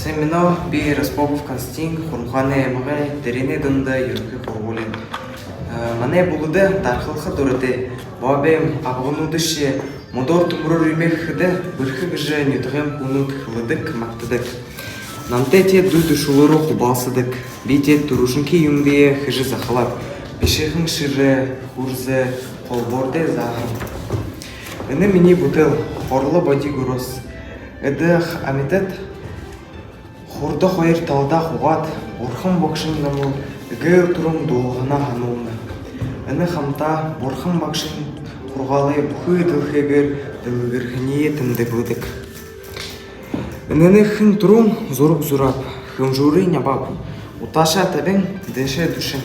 Семено би Распопов Константин Хурмхане Мага Терене Дында Юрхи Хургулин. Мане булуде тархылхы дурыты. Бабем абгынудыше модор тумру рюмехыды бырхы гыжы нютығым унут хылыдык мактыдык. Намте те дуйду шулыру хубалсыдык. Бите турушынки юмдие хыжы захалап. Пешехын шыры, хурзы, холборде захым. Ыны мини бутыл, хорлы боди гурос. Эдых амитет хурда хойр талда хугат, бурхын бакшын наму, гыл турум долғана хануына. Ыны хамта бурхын бакшын хургалы бухы дылхегер дылгырхыне тымды будык. Ыныны хын турум зорук зурап, хымжуры нябап, уташа табен деше душын.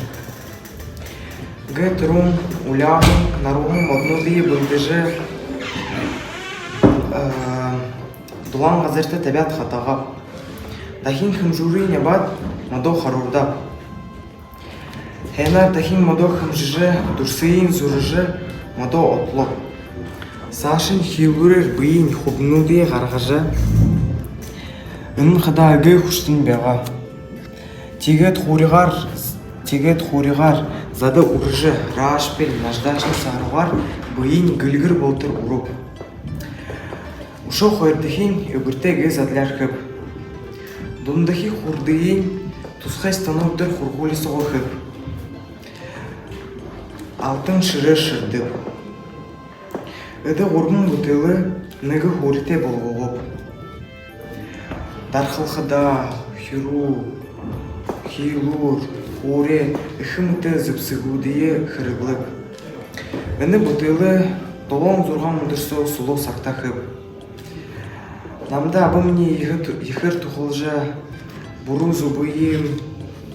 Гэ турум улягын нарухым однудые бындыжы дулан газерте табят хатагап. Дахин хымжуры нябат мадо харурдап. Хенар дахин мадо хымжыжы дурсыйын зурыжы мадо отлоп. Сашын хилгурер быйын хубнудые гаргажы. Ын хада гэ хуштын бега. Тигет хуригар зады урыжы рашпел наждачын сарыгар быйын гылгыр болтыр уруп. Ушо хойрдыхин өбірте гыз адлар хып. Дундахи хурдыйын тусхай станоптыр хургули соғы хып. Алтын шыры шырдып. Ыды ғургын бұтылы нығы хурите болғығып. Дархылхыда, хиру, хилур, хуре, үхімті зіпсігудые хырыглып. Ыны бұтылы толон зұрған мұдырсы сұлу сақта хып. Намда абымне ехыр тухылжа буру зубыйым,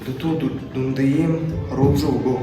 дуту дундыйым ролжу угу.